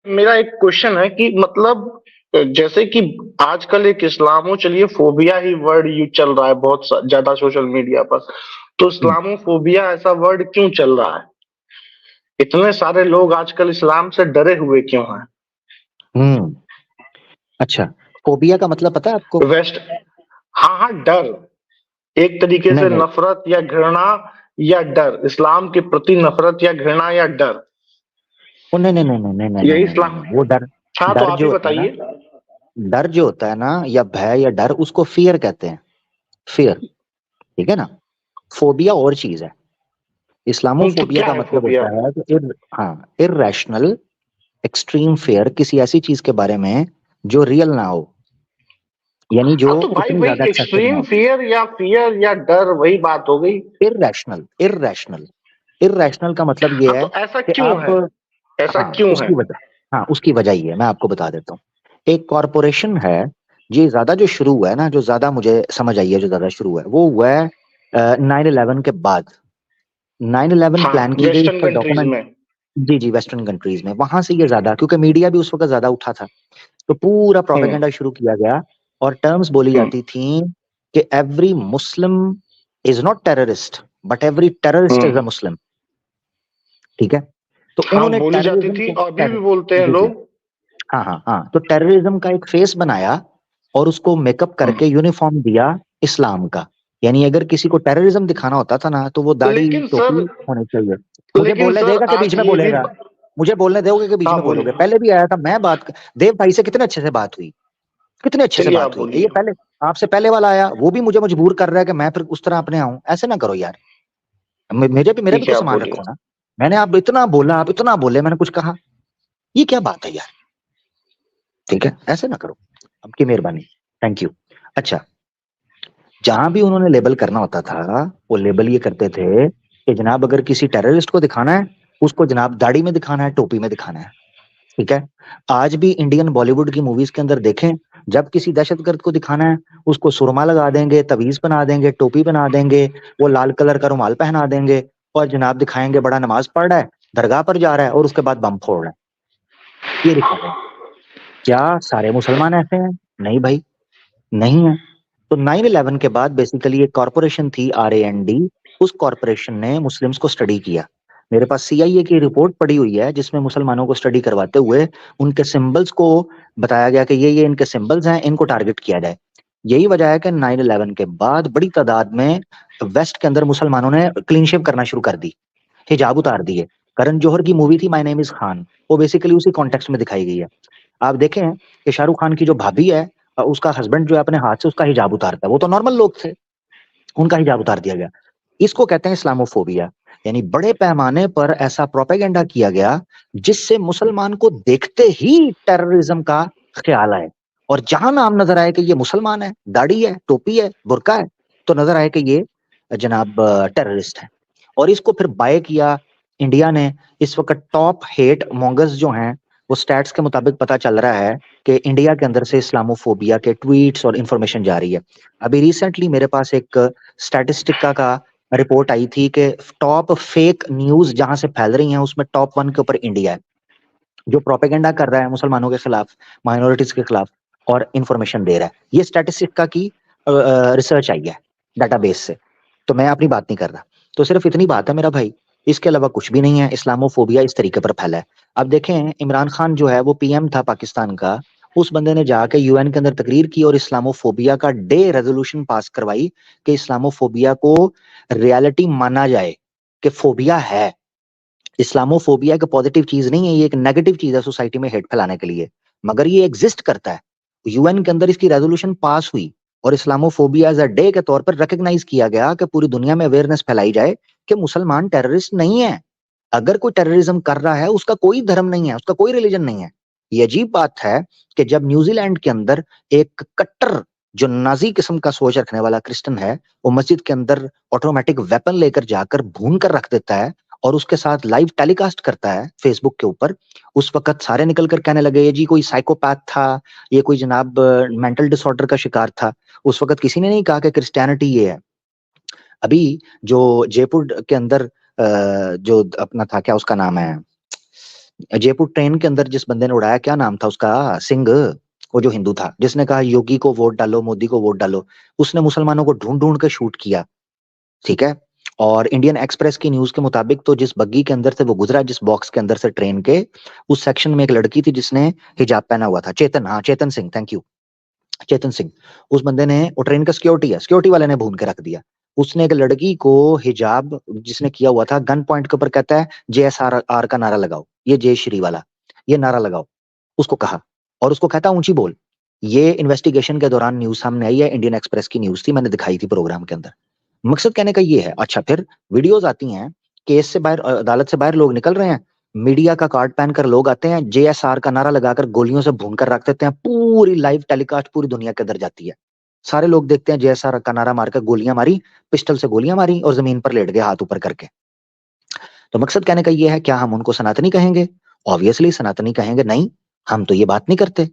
मेरा एक क्वेश्चन है कि मतलब जैसे कि आजकल एक इस्लामो चलिए फोबिया ही वर्ड यूज चल रहा है बहुत ज्यादा सोशल मीडिया पर। तो हम्म इस्लामोफोबिया ऐसा वर्ड क्यों चल रहा है? इतने सारे लोग आजकल इस्लाम से डरे हुए क्यों हैं? हम्म, अच्छा। फोबिया का मतलब पता है आपको? वेस्ट। हाँ हाँ, डर। एक तरीके नहीं से नहीं, नफरत या घृणा या डर, इस्लाम के प्रति नफरत या घृणा या डर। ओ नहीं नहीं नहीं नहीं नहीं नहीं नहीं यही नहीं नहीं इस्लाम। नहीं, वो डर, हाँ, तो डर आप जो ही होता है ना, बताइए। डर जो होता है ना, या भय या डर, उसको फियर कहते हैं। फियर, ठीक है ना। फोबिया और चीज है। तो इस्लामोफोबिया क्या का है मतलब फोबिया? होता है कि हाँ, इररेशनल एक्सट्रीम फेयर किसी ऐसी चीज के बारे में जो रियल ना हो, यानी जो हाँ, तो भाई इतनी वही ज्यादा एक्सेसिव ना एक्सट्रीम हो। फियर या डर, वही बात हो गई। इररेशनल, इररेशनल, इररेशनल का मतलब ये हाँ, है तो ऐसा कि क्यों आप, है? ऐसा हाँ क्यों है? उसकी वजह, हाँ उसकी वजह ये है, मैं आपको बता देता हूँ। एक कॉरपोरेशन है, ये ज्यादा जो शुरू हुआ है ना, जो ज्यादा मुझे समझ आई है, जो ज्यादा शुरू हुआ है वो हुआ है 9/11 के बाद। 9/11 हाँ, प्लान की गई, वेस्टर्न उसका कंट्रीज डॉक्यूमेंट। में। जी जी, वेस्टर्न कंट्रीज में, वहां से ये ज्यादा, क्योंकि मीडिया भी उस वक्त ज्यादा उठा था, तो पूरा हम्म। प्रोपेगेंडा शुरू किया गया। और टर्म्स बोली हम्म। जाती थी कि every Muslim is not terrorist, but every terrorist is a hmm. Muslim. ठीक है, तो हाँ, उन्होंने बोली जाती टेररिज्म थी, को अभी भी बोलते हैं जी जी, लोग। हाँ हाँ हाँ, तो टेररिज्म का एक फेस बनाया और उसको मेकअप करके हम्म। यूनिफॉर्म दिया इस्लाम का। यानी अगर किसी को टेररिज्म दिखाना होता था ना, तो वो दाढ़ी लेकिन टोपी सर होनी चाहिए। मुझे लेकिन बोलने सर देगा कि बीच आज में ये भी बोलेगा? मुझे बोलने दोगे कि बीच हाँ, में बोलोगे? बोलिए। पहले भी आया था मैं बात, देव भाई से कितने अच्छे से बात हुई, कितने अच्छे से चलिए, आप बात हुई। ये बोलिए। पहले, आपसे पहले वाला आया, वो भी मुझे मजबूर कर रहा है कि मैं फिर उस तरह अपने आऊं। ऐसे ना करो यार, मेरा भी ठीक तो है, आप सामान बोलिए। रखो ना। मैंने आप इतना बोला, आप इतना बोले, मैंने कुछ कहा? ये क्या बात है यार? ठीक है, ऐसे ना करो, आपकी मेहरबानी, थैंक यू। अच्छा, जहां भी उन्होंने लेबल करना होता था, वो लेबल ये करते थे कि जनाब अगर किसी टेररिस्ट को दिखाना है, उसको जनाब दाढ़ी में दिखाना है, टोपी में दिखाना है। ठीक है, आज भी इंडियन बॉलीवुड की मूवीज के अंदर देखें, जब किसी दहशतगर्द को दिखाना है, उसको सुरमा लगा देंगे, तवीज बना देंगे, टोपी बना देंगे, वो लाल कलर का रुमाल पहना देंगे, और जनाब दिखाएंगे बड़ा नमाज पढ़ रहा है, दरगाह पर जा रहा है, और उसके बाद बम फोड़ रहा है। ये दिखा रहे हैं। क्या सारे मुसलमान ऐसे हैं? नहीं भाई, नहीं है। तो 9/11 के बाद बेसिकली एक कॉरपोरेशन थी, RAND, उस कॉरपोरेशन ने मुस्लिम्स को स्टडी किया। मेरे पास CIA की रिपोर्ट पड़ी हुई है, जिसमें मुसलमानों को स्टडी करवाते हुए उनके सिंबल्स को बताया गया कि ये इनके सिंबल्स हैं, इनको टारगेट किया जाए। यही वजह है कि 9/11 के बाद बड़ी तादाद में वेस्ट के अंदर मुसलमानों ने क्लीन शेव करना शुरू कर दी, हिजाब उतार दिए। करण जौहर की मूवी थी माय नेम इज खान, वो बेसिकली उसी कॉन्टेक्स्ट में दिखाई गई है। आप देखें कि शाहरुख खान की जो भाभी है, उसका हस्बैंड जो है अपने हाथ से उसका हिजाब उतारता है, वो तो नॉर्मल लोग थे, उनका हिजाब उतार दिया गया। इसको कहते हैं इस्लामोफोबिया। यानी बड़े पैमाने पर ऐसा प्रोपेगेंडा किया गया जिससे मुसलमान को देखते ही टेररिज्म का ख्याल आए, और जहां नाम नजर आए कि ये मुसलमान है, दाढ़ी है, टोपी है, बुर्का है, तो नजर आए कि ये जनाब टेररिस्ट है। और इसको फिर बाय किया इंडिया ने। इस वक्त टॉप हेट मॉन्गर्स जो हैं, वो स्टैट्स के मुताबिक पता चल रहा है कि इंडिया के अंदर से इस्लामोफोबिया के ट्वीट्स और इंफॉर्मेशन जा रही है। अभी रिसेंटली मेरे पास एक स्टैटिस्टिका का रिपोर्ट आई थी कि टॉप फेक न्यूज जहां से फैल रही हैं, उसमें टॉप 1 के ऊपर इंडिया है, जो प्रोपेगेंडा कर रहा है मुसलमानों के खिलाफ, माइनॉरिटीज के खिलाफ, और इंफॉर्मेशन दे रहा है। ये स्टैटिस्टिका की रिसर्च आई है डाटाबेस से, तो मैं अपनी बात नहीं कर रहा। तो सिर्फ इतनी बात है मेरा भाई, इसके अलावा कुछ भी नहीं है। इस्लामोफोबिया इस तरीके पर फैला है। अब देखें, इमरान खान जो है वो PM था पाकिस्तान का, उस बंदे ने जाके UN के अंदर तकरीर की और इस्लामोफोबिया का डे रेजोल्यूशन पास करवाई कि इस्लामोफोबिया को रियलिटी माना जाए, कि फोबिया है। इस्लामोफोबिया एक पॉजिटिव चीज नहीं है, ये एक नेगेटिव चीज है सोसाइटी में हेट फैलाने के लिए, मगर ये एग्जिस्ट करता है। UN के अंदर इसकी रेजोल्यूशन पास हुई, और इस्लामोफोबिया एज अ डे के तौर पर रिकग्नाइज किया गया कि पूरी दुनिया में अवेयरनेस फैलाई जाए कि मुसलमान टेररिस्ट नहीं है। अगर कोई टेररिज्म कर रहा है, उसका कोई धर्म नहीं है, उसका कोई रिलीजन नहीं है। ये अजीब बात है कि जब न्यूजीलैंड के अंदर एक कट्टर, जो नाजी किस्म का सोच रखने वाला क्रिश्चियन है, वो मस्जिद के अंदर ऑटोमेटिक वेपन लेकर जाकर भून कर रख देता है, और उसके साथ लाइव टेलीकास्ट करता है फेसबुक के ऊपर, उस वक्त सारे निकल कर कहने लगे ये जी कोई साइकोपैथ था, ये कोई जनाब मेंटल डिसऑर्डर का शिकार था। उस वक्त किसी ने नहीं कहा कि क्रिश्चियनिटी ये है। अभी जो जयपुर के अंदर जो अपना था, क्या उसका नाम है, जयपुर ट्रेन के अंदर जिस बंदे ने उड़ाया, क्या नाम था उसका, सिंह, वो जो हिंदू था, जिसने कहा योगी को वोट डालो, मोदी को वोट डालो, उसने मुसलमानों को ढूंढ ढूंढ के शूट किया, ठीक है। और इंडियन एक्सप्रेस की न्यूज के मुताबिक तो जिस बग्गी के अंदर से वो गुजरा, जिस बॉक्स के अंदर से ट्रेन के, उस सेक्शन में एक लड़की थी जिसने हिजाब पहना हुआ था, चेतन, हाँ चेतन सिंह, थैंक यू, चेतन सिंह। उस बंदे ने, वो ट्रेन का सिक्योरिटी है, सिक्योरिटी वाले ने भून के रख दिया। उसने एक लड़की को हिजाब जिसने किया हुआ था, गन पॉइंट के ऊपर कहता है JSR का नारा लगाओ, ये जय श्री वाला, ये नारा लगाओ, उसको कहा, और उसको कहता ऊंची बोल। ये इन्वेस्टिगेशन के दौरान न्यूज सामने आई है, इंडियन एक्सप्रेस की न्यूज थी, मैंने दिखाई थी प्रोग्राम के अंदर। मकसद कहने का ये है। अच्छा, फिर वीडियोस आती हैं, केस से बाहर, अदालत से बाहर लोग निकल रहे हैं, मीडिया का कार्ड पहनकर लोग आते हैं, JSR का नारा लगाकर गोलियों से भून कर रख देते हैं, पूरी लाइव टेलीकास्ट पूरी दुनिया के अंदर जाती है, सारे लोग देखते हैं, JSR का नारा मारकर गोलियां मारी, पिस्टल से गोलियां मारी और जमीन पर लेट गए हाथ ऊपर करके। तो मकसद कहने का ये है, क्या हम उनको सनातनी कहेंगे? ऑब्वियसली सनातनी कहेंगे, नहीं हम तो ये बात नहीं करते।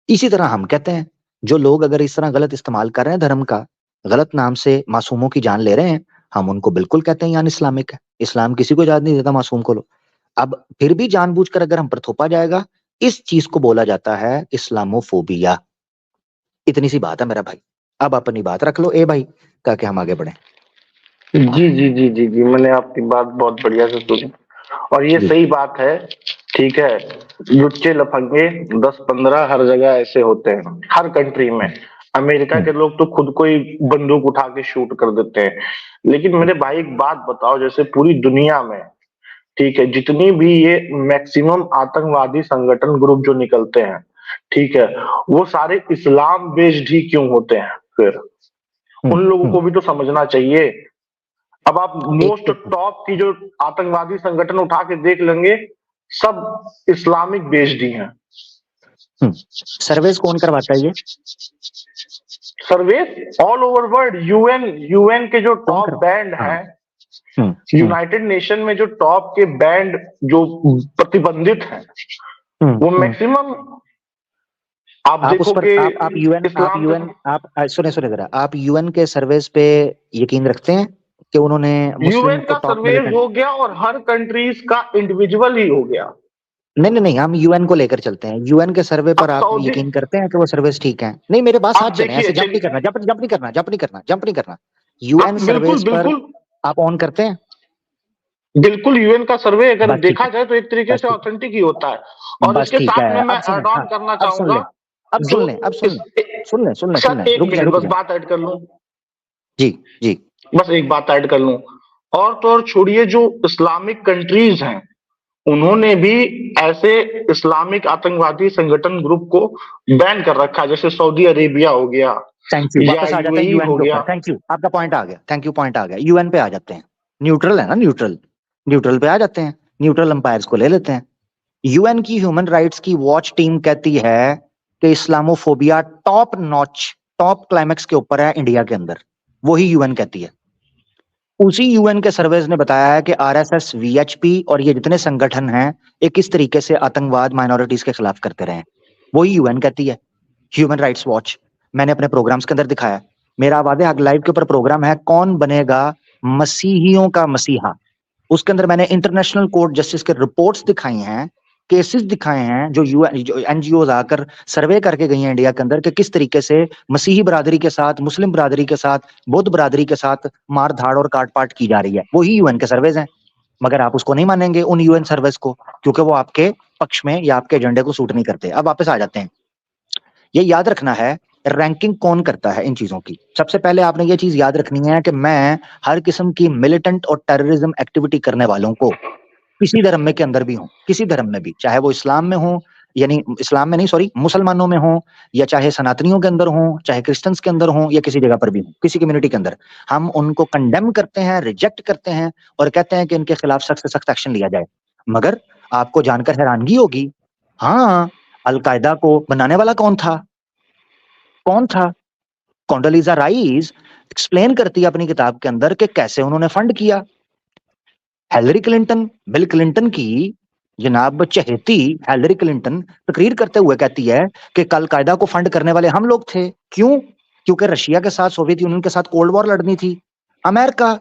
इसी तरह हम कहते हैं, जो लोग अगर इस तरह गलत इस्तेमाल कर रहे हैं धर्म का, गलत नाम से मासूमों की जान ले रहे हैं, हम उनको बिल्कुल कहते हैं यान इस्लामिक है, इस्लाम किसी को इजाजत नहीं देता मासूम को लो। अब फिर भी जानबूझकर अगर हम पर थोपा जाएगा, इस चीज को बोला जाता है इस्लामोफोबिया। इतनी सी बात है मेरा भाई, अब अपनी बात रख लो ए भाई, ताकि हम आगे बढ़े। जी जी जी जी जी, मैंने आपकी बात बहुत बढ़िया से सुनी और ये जी। सही बात है। ठीक है, लुच्चे लफंगे 10-15 हर जगह ऐसे होते हैं, हर कंट्री में। अमेरिका के लोग तो खुद को ही बंदूक उठा के शूट कर देते हैं। लेकिन मेरे भाई एक बात बताओ, जैसे पूरी दुनिया में, ठीक है, जितनी भी ये मैक्सिमम आतंकवादी संगठन ग्रुप जो निकलते हैं, ठीक है, वो सारे इस्लाम बेस्ड ही क्यों होते हैं? फिर उन लोगों को भी तो समझना चाहिए। अब आप मोस्ट टॉप की जो आतंकवादी संगठन उठा के देख लेंगे, सब इस्लामिक बेस्ड ही हैं। सर्वेस कौन करवाता है ये? सर्वे ऑल ओवर वर्ल्ड, यूएन के जो टॉप बैंड हैं, यूनाइटेड नेशन में जो टॉप के बैंड जो प्रतिबंधित हैं, वो मैक्सिमम आप देखोगे। आप सुने जरा, आप यूएन के सर्वेस पे यकीन रखते हैं कि उन्होंने यूएन का सर्वे हो गया और हर कंट्रीज का इंडिविजुअल ही हो गया? नहीं, हम यूएन को लेकर चलते हैं, यूएन के सर्वे पर आप यकीन करते हैं कि वो सर्वेस ठीक है? नहीं, मेरे बात साथ चले, ऐसे जंप नहीं करना। यूएन सर्वेस पर आप ऑन करते हैं? बिल्कुल, यूएन का सर्वे अगर देखा जाए तो एक तरीके से ऑथेंटिक ही होता है। और इसके साथ में मैं ऐड ऑन करना चाहूंगा, अब सुन ले, बस बात ऐड कर लूं। जी, बस एक बात ऐड कर लूं, और तो और छोड़िए, जो इस्लामिक कंट्रीज हैं उन्होंने भी ऐसे इस्लामिक आतंकवादी संगठन ग्रुप को बैन कर रखा है, जैसे सौदी अरेबिया हो गया। थैंक यू, वापस आ जाते हैं यूएन के ऊपर। थैंक यू, आपका पॉइंट आ गया, थैंक यू, पॉइंट आ गया। यूएन पे आ जाते हैं, न्यूट्रल है ना, न्यूट्रल पे आ जाते हैं, न्यूट्रल अंपायर्स को ले लेते हैं। यूएन की ह्यूमन राइट्स की वॉच टीम कहती है कि Islamophobia top notch, top climax के ऊपर है इंडिया के अंदर, वही यूएन कहती है। उसी यूएन के सर्वेस ने बताया है कि आरएसएस, वीएचपी और ये जितने संगठन हैं, ये किस तरीके से आतंकवाद माइनॉरिटीज के खिलाफ करते रहे, वही यूएन कहती है, ह्यूमन राइट्स वॉच। मैंने अपने प्रोग्राम्स के अंदर दिखाया, मेरा आवाज़े हक लाइव के ऊपर प्रोग्राम है, कौन बनेगा मसीहियों का मसीहा। उसके अंदर मैंने इंटरनेशनल कोर्ट जस्टिस के रिपोर्ट्स दिखाई हैं, केसेस दिखाए हैं, जो एनजीओ आकर सर्वे करके गई हैं इंडिया के अंदर, कि किस तरीके से मसीही बरादरी के साथ, मुस्लिम बरादरी के साथ, बौद्ध बरादरी के साथ मार धाड़ और काट पाट की जा रही है। वही यूएन के सर्वेज हैं, मगर आप उसको नहीं मानेंगे, उन यूएन सर्वेस को, क्योंकि वो आपके पक्ष में या आपके एजेंडे को सूट नहीं करते। अब वापस आ जाते हैं, ये याद रखना है रैंकिंग कौन करता है इन चीजों की। सबसे पहले आपने ये चीज याद रखनी है कि मैं हर किस्म की मिलिटेंट और टेररिज्म एक्टिविटी करने वालों को, किसी धर्म में के अंदर भी हो, किसी धर्म में भी, चाहे वो इस्लाम में हो, यानी इस्लाम में नहीं, सॉरी, मुसलमानों में हो, या चाहे सनातनियों के अंदर हो, चाहे क्रिश्चियंस के अंदर हो, या किसी जगह पर भी हो, किसी कम्युनिटी के अंदर, हम उनको कंडेम करते हैं, रिजेक्ट करते हैं और कहते हैं कि इनके खिलाफ सख्त से सख्त एक्शन लिया जाए। मगर आपको जानकर हैरानगी होगी, हाँ, अलकायदा को बनाने वाला कौन था? कोंडोलीजा राइस एक्सप्लेन करती है अपनी किताब के अंदर कि कैसे उन्होंने फंड किया। हिलरी क्लिंटन, बिल क्लिंटन की जनाब चहेती हिलरी क्लिंटन तकरीर करते हुए कहती है कि अलकायदा को फंड करने वाले हम लोग थे। क्यों? क्योंकि रशिया के साथ, सोवियत यूनियन के साथ कोल्ड वॉर लड़नी थी। अमेरिका,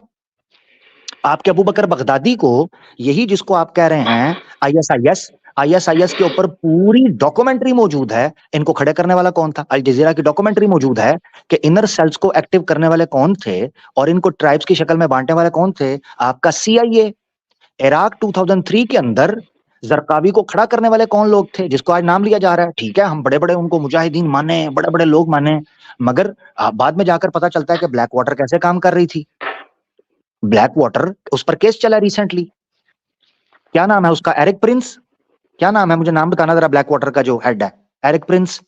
आपके अबू बकर बगदादी को, यही जिसको आप कह रहे हैं ISIS, आईएसआईएस के ऊपर पूरी डॉक्यूमेंट्री मौजूद है। इनको खड़े करने वाला कौन था? अल जजीरा की डॉक्यूमेंट्री मौजूद है कि इनर सेल्स को एक्टिव करने वाले कौन थे और इनको ट्राइब्स की शक्ल में बांटने वाले कौन थे? आपका सीआईए। इराक 2003 के अंदर जरकावी को खड़ा करने वाले कौन लोग थे, जिसको आज नाम लिया जा रहा है? ठीक है, हम बड़े बड़े उनको मुजाहिदीन माने, बड़े बड़े लोग माने, मगर बाद में जाकर पता चलता है कि ब्लैक वाटर कैसे काम कर रही थी। ब्लैक वाटर, उस पर केस चला रिसेंटली। क्या नाम है उसका? Eric Prince. क्या नाम है, मुझे नाम बताना जरा, ब्लैक वाटर का जो हेड है, एरिक प्रिंस।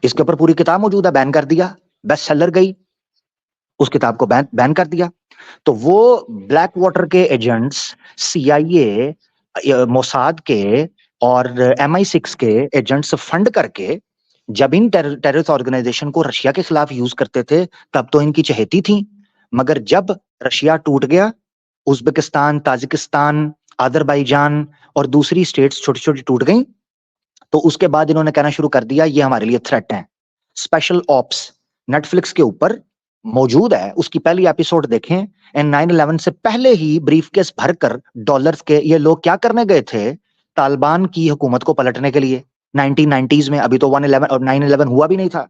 इसके ऊपर पूरी किताब मौजूद है, बैन कर दिया, बेस्ट सेलर गई, उस किताब को बैन कर दिया। तो वो ब्लैक वाटर के एजेंट्स सीआईए, मोसाद के और MI6 के एजेंट्स फंड करके जब इन टेररिस्ट ऑर्गेनाइजेशन को रशिया के खिलाफ यूज करते थे तब तो इनकी चहेती थी, मगर जब रशिया टूट गया, उज्बेकिस्तान, ताजिकिस्तान, अजरबैजान और दूसरी स्टेट्स छोटी छोटी टूट गई, तो उसके बाद इन्होंने कहना शुरू कर दिया ये हमारे लिए थ्रेट है। स्पेशल ऑप्स नेटफ्लिक्स के ऊपर मौजूद है, उसकी पहली एपिसोड देखें। एंड 9/11 से पहले ही ब्रीफकेस भरकर डॉलर्स के ये लोग क्या करने गए थे? तालिबान की हुकूमत को पलटने के लिए 1990s में। अभी तो 1/11 और 9/11 हुआ भी नहीं था।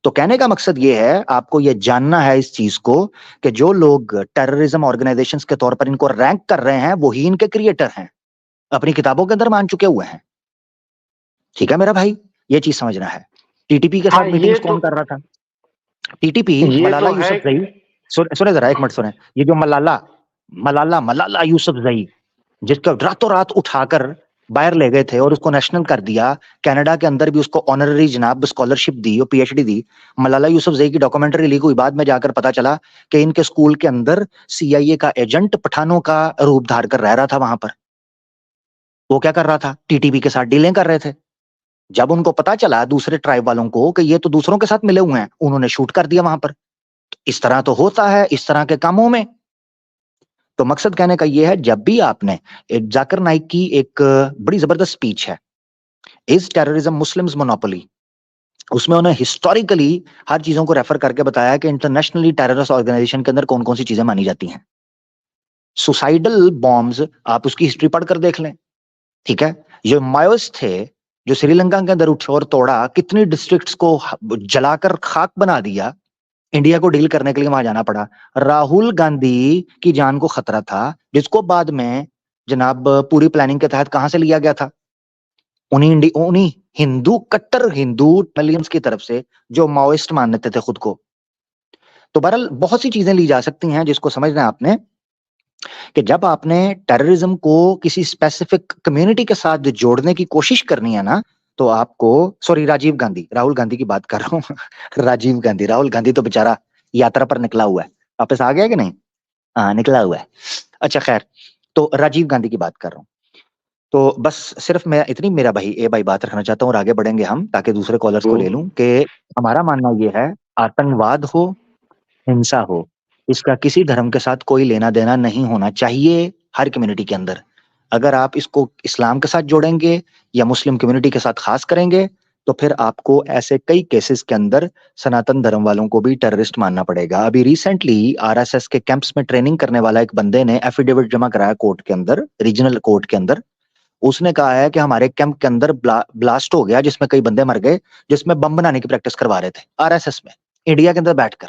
तो कहने का मकसद ये है, आपको ये जानना है इस चीज को कि जो लोग टेररिज्म ऑर्गेनाइजेशंस के तौर पर इनको रैंक कर रहे हैं वही इनके क्रिएटर हैं, अपनी किताबों के अंदर मान चुके हुए हैं। ठीक है मेरा भाई, ये चीज समझना है। टीटीपी के हाँ साथ ये मीटिंग्स तो कौन कर रहा था? टीटीपी, ये मलाला तो है। यूसुफजई। सुने जरा, एक मिनट सुने। ये जो मलाला मलाला मलाला यूसुफजई, जिसको रातों रात उठाकर बाहर ले गए थे और उसको नेशनल कर दिया, कनाडा के अंदर भी उसको ऑनररी जनाब स्कॉलरशिप दी और पीएचडी दी। मलाला यूसुफजई की डॉक्यूमेंट्री लीक हुई, बाद में जाकर पता चला कि इनके स्कूल के अंदर सीआईए का एजेंट पठानों का रूप धार कर रह रहा था वहां पर। वो क्या कर रहा था? टीटीपी के साथ डीलिंग कर रहे थे। जब उनको पता चला दूसरे ट्राइब वालों को कि ये तो दूसरों के साथ मिले हुए हैं, उन्होंने शूट कर दिया वहां पर। इस तरह तो होता है इस तरह के कामों में। तो मकसद कहने का यह है, जब भी आपने एक जाकिर नाइक की एक बड़ी जबरदस्त स्पीच है, इज टेररिज्म मुस्लिम्स मोनोपोली, उसमें उन्हें हिस्टोरिकली हर चीजों को रेफर करके बताया कि इंटरनेशनली टेररिस्ट ऑर्गेनाइजेशन के अंदर कौन कौन सी चीजें मानी जाती हैं। सुसाइडल बॉम्ब्स, आप उसकी हिस्ट्री पढ़कर देख लें। ठीक है, ये मायोस थे जो श्रीलंका के अंदर उठे और तोड़ा, कितनी डिस्ट्रिक्ट्स को जलाकर खाक बना दिया। इंडिया को डील करने के लिए वहां जाना पड़ा। राहुल गांधी की जान को खतरा था, जिसको बाद में जनाब पूरी प्लानिंग के तहत कहां से लिया गया था? उन्हीं हिंदू, कट्टर हिंदू मिलियंस की तरफ से, जो माओइस्ट मानते थे खुद को। तो बहरहाल बहुत सी चीजें ली जा सकती हैं, जिसको समझना है आपने कि जब आपने टेररिज्म को किसी स्पेसिफिक कम्युनिटी के साथ जोड़ने की कोशिश करनी है ना, तो आपको, सॉरी, राजीव गांधी, राहुल गांधी की बात कर रहा हूँ राजीव गांधी, राहुल गांधी तो बेचारा यात्रा पर निकला हुआ है, वापस आ गया कि नहीं? हाँ, निकला हुआ है। अच्छा खैर, तो राजीव गांधी की बात कर रहा हूँ। तो बस सिर्फ मैं इतनी, मेरा भाई ए भाई बात रखना चाहता हूँ और आगे बढ़ेंगे हम, ताकि दूसरे कॉलर्स को ले लूं, कि हमारा मानना ये है, आतंकवाद हो, हिंसा हो, इसका किसी धर्म के साथ कोई लेना देना नहीं होना चाहिए हर कम्युनिटी के अंदर। अगर आप इसको इस्लाम के साथ जोड़ेंगे या मुस्लिम कम्युनिटी के साथ खास करेंगे, तो फिर आपको ऐसे कई केसेस के अंदर सनातन धर्म वालों को भी टेररिस्ट मानना पड़ेगा। अभी रिसेंटली आरएसएस के कैंप्स में ट्रेनिंग करने वाला एक बंदे ने एफिडेविट जमा कराया कोर्ट के अंदर, रीजनल कोर्ट के अंदर। उसने कहा है कि हमारे कैंप के अंदर ब्लास्ट हो गया जिसमें कई बंदे मर गए, जिसमें बम बनाने की प्रैक्टिस करवा रहे थे आरएसएस में, इंडिया के अंदर बैठकर।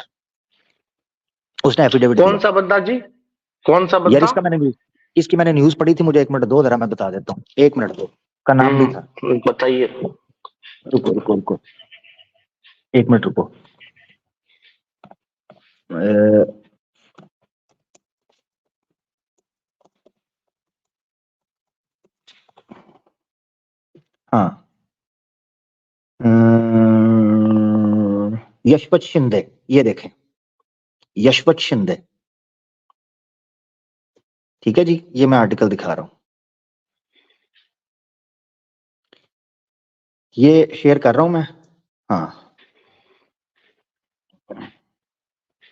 उसने एफिडेविट कौन दिया। सा बंदा जी? कौन सा यार बंदा? इसकी मैंने न्यूज पढ़ी थी, मुझे 1 मिनट दो जरा, मैं बता देता हूँ, 1 मिनट दो। का नाम भी था, बताइए। रुको रुको रुको, 1 मिनट रुको। हाँ, यशवंत शिंदे, ये देखें, यशवंत शिंदे। ठीक है जी, ये मैं आर्टिकल दिखा रहा हूं, ये शेयर कर रहा हूं मैं। हाँ,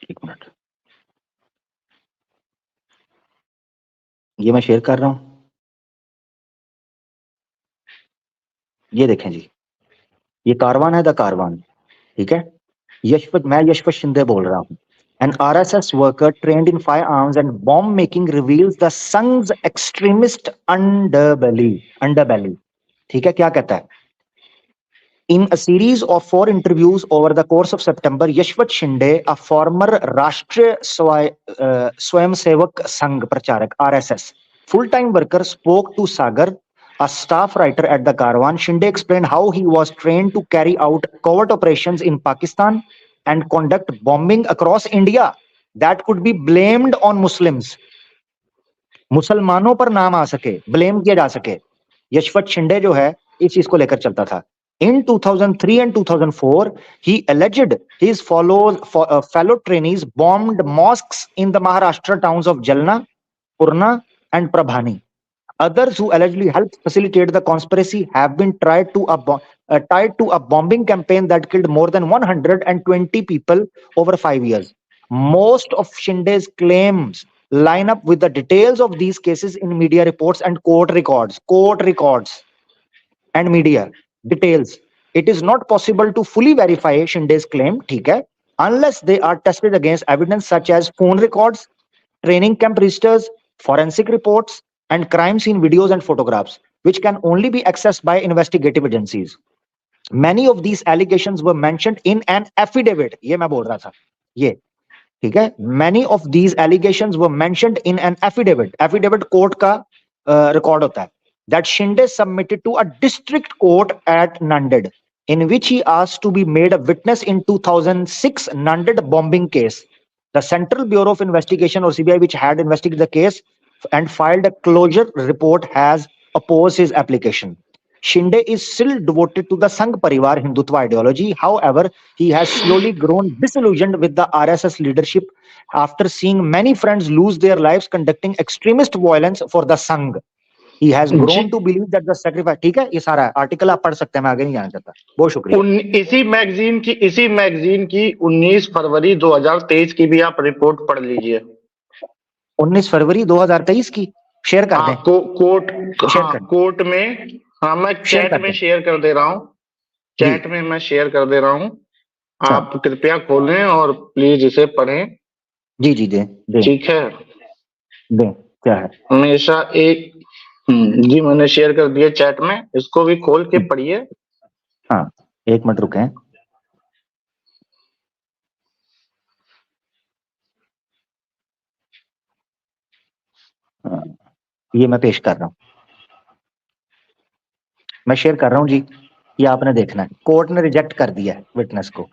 1 मिनट, ये मैं शेयर कर रहा हूं, ये देखें जी, ये कारवान है, द कारवान। ठीक है, मैं यशवंत शिंदे बोल रहा हूं। An RSS worker trained in firearms and bomb making reveals the Sang's extremist underbelly. ठीक है, क्या कहता है? In a series of 4 interviews over the course of September, Yashwant Shinde, a former Rashtriya Swayamsevak Sangh Pracharak (RSS) full-time worker, spoke to Sagar, a staff writer at the Caravan. Shinde explained how he was trained to carry out covert operations in Pakistan and conduct bombing across India that could be blamed on Muslims. मुसलमानों पर नाम आ सके, blame किया जा सके. यशवंत शिंदे जो है इस चीज को लेकर चलता था. In 2003 and 2004, he alleged his fellow trainees bombed mosques in the Maharashtra towns of Jalna, Purna, and Prabhani. Others who allegedly helped facilitate the conspiracy have been tied to a bombing campaign that killed more than 120 people over 5 years. Most of Shinde's claims line up with the details of these cases in media reports and court records and media details. It is not possible to fully verify Shinde's claim, ठीक है, unless they are tested against evidence such as phone records, training camp registers, forensic reports, and crime scene videos and photographs, which can only be accessed by investigative agencies. Many of these allegations were mentioned in an affidavit. ये मैं बोल रहा था, ये ठीक है. Many of these allegations were mentioned in an affidavit. Affidavit court का record होता है. That Shinde submitted to a district court at Nanded, in which he asked to be made a witness in 2006 Nanded bombing case. The Central Bureau of Investigation or CBI, which had investigated the case and filed a closure report, has opposed his application. Shinde is still devoted to the Sangh Parivar Hindutva ideology. However, he has slowly grown disillusioned with the RSS leadership after seeing many friends lose their lives conducting extremist violence for the Sangh. He has grown to believe that the sacrifice. ठीक है, ये सारा article आप पढ़ सकते हैं, मैं आगे नहीं जाना चाहता. बहुत शुक्रिया. इसी मैगजीन की 19 फरवरी 2023 की भी आप रिपोर्ट पढ़ लीजिए. 19 फरवरी 2023 की शेयर कर दें. कोर्ट में, हाँ मैं चैट में शेयर कर दे रहा हूँ. चैट में मैं शेयर कर दे रहा हूँ. आप कृपया खोलें और प्लीज इसे पढ़ें. जी जी दे. ठीक है, दे. क्या है? हमेशा एक जी मैंने शेयर कर दिया चैट में, इसको भी खोल के पढ़िए. हाँ, एक मिनट रुकें. ये मैं पेश कर रहा हूं, मैं शेयर कर रहा हूं जी. ये आपने देखना है. कोर्ट ने रिजेक्ट कर दिया है विटनेस को.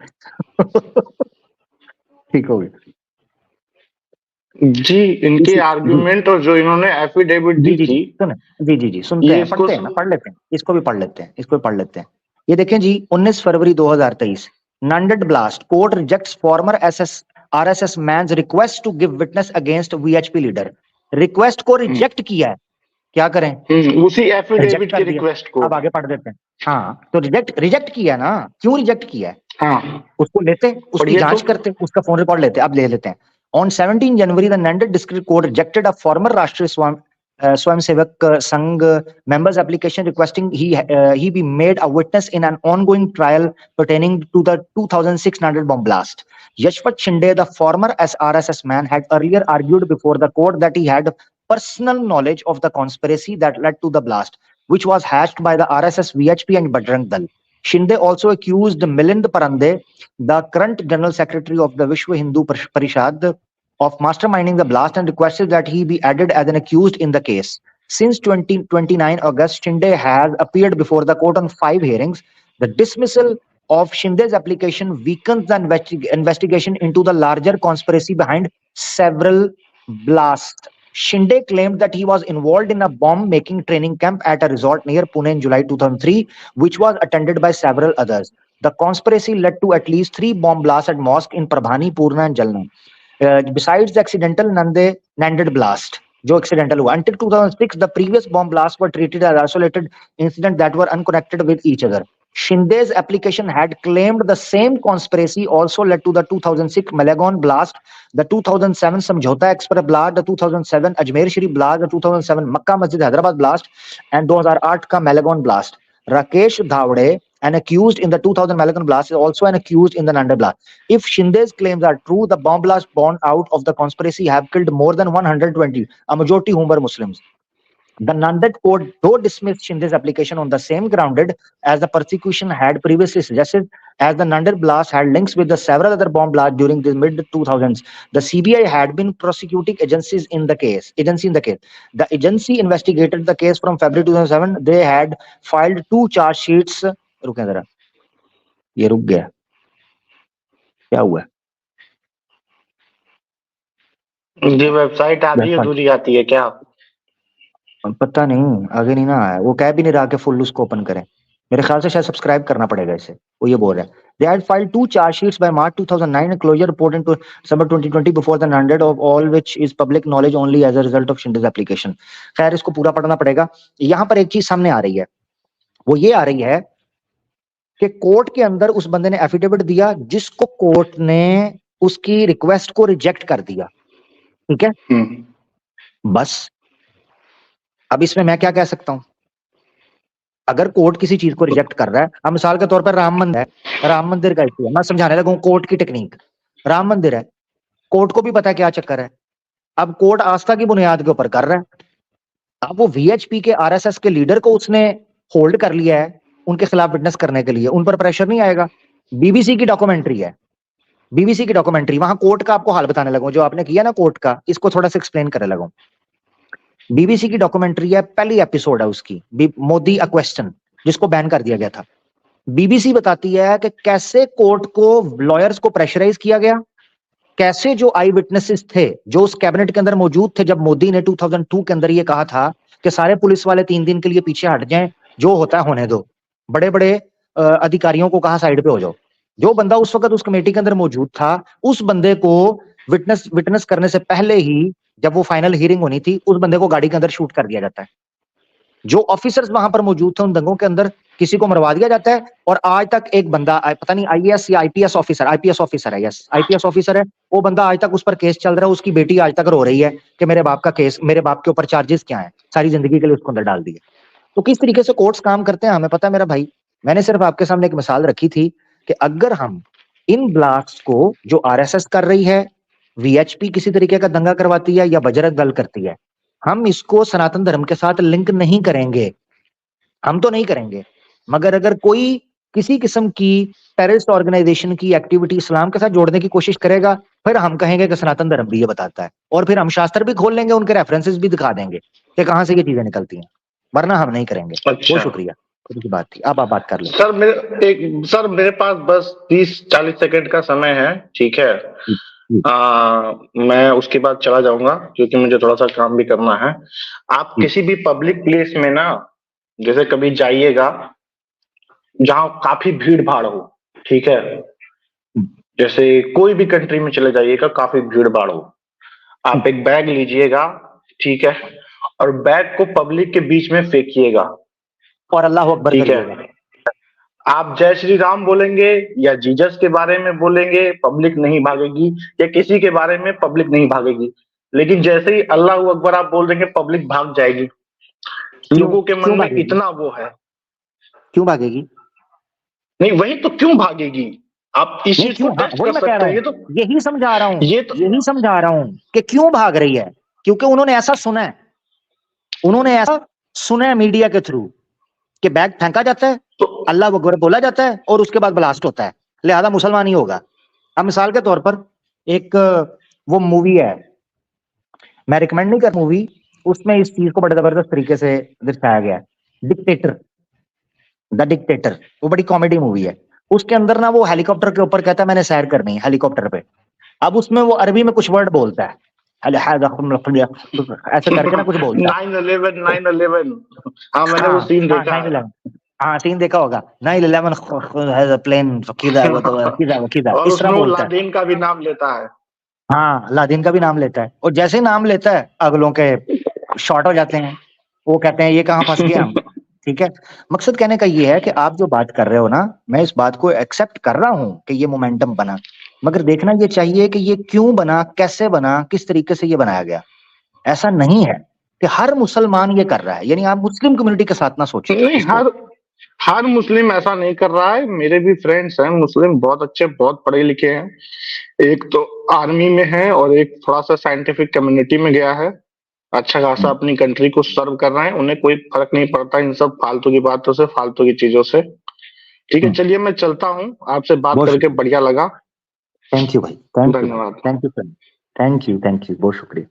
ठीक हो गया जी. इनके आर्गुमेंट और जो इन्होंने एफिडेविट दी थी. जी सुनते हैं, पढ़ते हैं, पढ़ लेते हैं. इसको भी पढ़ लेते हैं. ये देखें जी, 19 फरवरी 2023, Nanded blast. Court rejects former RSS man's request to give witness against VHP leader. Request को रिजेक्ट किया है. क्या करें? उसी एफिडेविट की रिक्वेस्ट को. अब आगे पढ़ देते हैं. हाँ, तो रिजेक्ट किया ना. क्यों रिजेक्ट किया है? हाँ, उसको लेते, उसकी जांच करते, उसका फोन रिकॉर्ड लेते. अब ले लेते हैं. On 17 January, the Nanded District Court rejected a former Rashtriya Swayamsevak Sangh member's application requesting he be made a witness in an ongoing trial pertaining to the 2006 Nanded bomb blast. Yashwant Shinde, the former RSS man, had earlier argued before the court that he had personal knowledge of the conspiracy that led to the blast, which was hatched by the RSS, VHP, and Bajrang Dal. Shinde also accused Milind Parande, the current General Secretary of the Vishwa Hindu Parishad, of masterminding the blast and requested that he be added as an accused in the case. Since 29 August, Shinde has appeared before the court on 5 hearings. The dismissal of Shinde's application weakens the investigation into the larger conspiracy behind several blasts. Shinde claimed that he was involved in a bomb-making training camp at a resort near Pune in July 2003, which was attended by several others. The conspiracy led to at least 3 bomb blasts at mosques in Prabhani, Purna, and Jalna. Besides the accidental Nanded blast, जो accidental हुआ. Until 2006, the previous bomb blasts were treated as isolated incidents that were unconnected with each other. Shinde's application had claimed the same conspiracy also led to the 2006 Malagon blast, the 2007 Samjhota Express blast, the 2007 Ajmer Sharif blast, the 2007 Makkah Masjid Hyderabad blast, and 2008 का Malagon blast. Rakesh Dhavde an accused in the 2000 Malakand blast, is also an accused in the Nanded blast. If Shinde's claims are true, the bomb blast born out of the conspiracy have killed more than 120, a majority whom were Muslims. The Nanded court, though dismissed Shinde's application on the same grounded as the persecution had previously suggested, as the Nanded blast had links with the several other bomb blasts during the mid-2000s. The CBI had been prosecuting agency in the case. The agency investigated the case from February 2007. They had filed 2 charge sheets. रुकें जरा, ये रुक गया, क्या हुआ? ये website आधी अधूरी आती है क्या? पता नहीं, आगे नहीं ना आया, वो कह भी नहीं रहा कि फुल उसको ओपन करें। मेरे ख्याल से शायद सब्सक्राइब करना पड़ेगा इसे, वो ये बोल रहा है। They had filed 2 charge sheets by March 2009, a closure report in December 2020 before the Nanded, of all which is public knowledge only as a result of Shinde's application. खैर इसको पूरा पढ़ना पड़ेगा। यहाँ पर एक चीज सामने आ रही है, वो ये आ रही है कि कोर्ट के अंदर उस बंदे ने एफिडेविट दिया जिसको कोर्ट ने उसकी रिक्वेस्ट को रिजेक्ट कर दिया, ठीक है? बस अब इसमें मैं क्या कह सकता हूं? अगर कोर्ट किसी चीज को रिजेक्ट कर रहा है, अब मिसाल के तौर पर राम मंदिर है, राम मंदिर का इशू है, मैं समझाने लगा कोर्ट की टेक्निक। राम मंदिर है, कोर्ट को भी पता है क्या चक्कर है, अब कोर्ट आस्था की बुनियाद के ऊपर कर रहा है। अब वो वीएचपी के आरएसएस के लीडर को उसने होल्ड कर लिया है उनके खिलाफ विटनेस करने के लिए, उन पर प्रेशर नहीं आएगा। बीबीसी की डॉक्यूमेंट्री है, बीबीसी की डॉक्यूमेंट्री, वहां कोर्ट का आपको हाल बताने लगूं, जो आपने किया ना कोर्ट का, इसको थोड़ा सा एक्सप्लेन करने लगूं। बीबीसी की डॉक्यूमेंट्री है, पहली एपिसोड है उसकी, मोदी अ क्वेश्चन, जिसको बैन कर दिया गया था। बीबीसी बताती है कि कैसे कोर्ट को, लॉयर्स को प्रेशराइज किया गया, कैसे जो आई विटनेसेस थे जो उस कैबिनेट के अंदर मौजूद थे जब मोदी ने 2002 के अंदर ये कहा था कि सारे पुलिस वाले 3 दिन के लिए पीछे हट जाएं, जो होता है होने दो, बड़े बड़े अधिकारियों को कहा साइड पे हो जाओ। जो बंदा उस वक्त उस कमेटी के अंदर मौजूद था, उस बंदे को विटनेस करने से पहले ही, जब वो फाइनल हियरिंग होनी थी, उस बंदे को गाड़ी के अंदर शूट कर दिया जाता है। जो ऑफिसर्स वहां पर मौजूद थे उन दंगों के अंदर, किसी को मरवा दिया जाता है। और आज तक एक बंदा, पता नहीं आईएएस या आईपीएस ऑफिसर है, यस आईपीएस ऑफिसर है, वो बंदा आज तक, उस पर केस चल रहा है, उसकी बेटी आज तक रो रही है कि मेरे बाप का केस, मेरे बाप के ऊपर चार्जेस क्या है, सारी जिंदगी के लिए उसको अंदर डाल दिए। तो किस तरीके से कोर्ट्स काम करते हैं हमें पता है मेरा भाई। मैंने सिर्फ आपके सामने एक मिसाल रखी थी कि अगर हम इन ब्लास्ट को, जो आरएसएस कर रही है, वीएचपी किसी तरीके का दंगा करवाती है या बजरंग दल करती है, हम इसको सनातन धर्म के साथ लिंक नहीं करेंगे, हम तो नहीं करेंगे। मगर अगर कोई किसी किस्म की टेररिस्ट ऑर्गेनाइजेशन की एक्टिविटी इस्लाम के साथ जोड़ने की कोशिश करेगा, फिर हम कहेंगे कि सनातन धर्म भी ये बताता है, और फिर हम शास्त्र भी खोल लेंगे, उनके रेफरेंसेस भी दिखा देंगे कि कहां से ये चीजें निकलती हैं, वरना हम नहीं करेंगे। अच्छा। बहुत शुक्रिया, की बात थी, अब आप बात कर लें। सर मेरे पास बस 30-40 सेकंड का समय है, ठीक है? मैं उसके बाद चला जाऊंगा क्योंकि मुझे थोड़ा सा काम भी करना है। आप किसी भी पब्लिक प्लेस में ना, जैसे कभी जाइएगा जहां काफी भीड़ भाड़ हो, ठीक है? जैसे कोई भी कंट्री में चले जाइएगा, काफी भीड़ भाड़ हो, आप एक बैग लीजिएगा, ठीक है, और बैग को पब्लिक के बीच में फेंकिएगा और अल्लाह अकबर, ठीक है? आप जय श्री राम बोलेंगे या जीसस के बारे में बोलेंगे, पब्लिक नहीं भागेगी, या किसी के बारे में पब्लिक नहीं भागेगी। लेकिन जैसे ही अल्लाह अकबर आप बोल देंगे, पब्लिक भाग जाएगी। लोगों के मन में इतना वो है। क्यों भागेगी? नहीं, वही तो, क्यों भागेगी? आप इस चीज को टेस्ट कर सकते हैं। तो यही समझा रहा हूं, यही समझा रहा हूं कि क्यों भाग रही है, क्योंकि उन्होंने ऐसा सुना है, उन्होंने ऐसा सुना है मीडिया के थ्रू कि बैग फेंका जाता है, अल्लाह अकबर बोला जाता है और उसके बाद ब्लास्ट होता है, लिहाजा मुसलमान ही होगा। अब मिसाल के तौर पर एक वो मूवी है, मैं रिकमेंड नहीं कर मूवी, उसमें इस चीज को बड़े जबरदस्त तरीके से दिखाया गया है, डिक्टेटर, द डिक्टेटर, वो बड़ी कॉमेडी मूवी है। उसके अंदर ना वो हेलीकॉप्टर के ऊपर कहता है मैंने सैर करनी है हेलीकॉप्टर पे, अब उसमें वो अरबी में कुछ वर्ड बोलता है, ऐसे करके ना कुछ बोलता है। 9/11 हाँ, मैंने वो सीन देखा है। हाँ, सीन देखा होगा, 9/11 हैज अ प्लेन किदा और इस तरह बोलता है। लादेन का भी नाम लेता है। हाँ, लादेन का भी नाम लेता है, और जैसे ही नाम लेता है अगलों के शॉर्ट हो जाते हैं, वो कहते हैं ये कहाँ फंस गए हम। ठीक है, मकसद कहने का ये है कि आप जो बात कर रहे हो ना, मैं इस बात को एक्सेप्ट कर रहा हूं कि ये मोमेंटम बना, मगर देखना ये चाहिए कि ये क्यों बना, कैसे बना, किस तरीके से ये बनाया गया। ऐसा नहीं है कि हर मुसलमान ये कर रहा है, यानी आप मुस्लिम कम्युनिटी के साथ ना सोचें। नहीं, हर मुस्लिम ऐसा नहीं कर रहा है। मेरे भी फ्रेंड्स हैं मुस्लिम, बहुत अच्छे, बहुत पढ़े लिखे हैं। एक तो आर्मी में है और एक थोड़ा सा साइंटिफिक कम्युनिटी में गया है, अच्छा खासा अपनी कंट्री को सर्व कर रहे हैं। उन्हें कोई फर्क नहीं पड़ता इन सब फालतू की बातों से, फालतू की चीजों से। ठीक है, चलिए मैं चलता हूँ, आपसे बात बहुत करके बढ़िया लगा। थैंक यू भाई, थैंक यू भाई, धन्यवाद। थैंक यू, थैंक यू, बहुत शुक्रिया।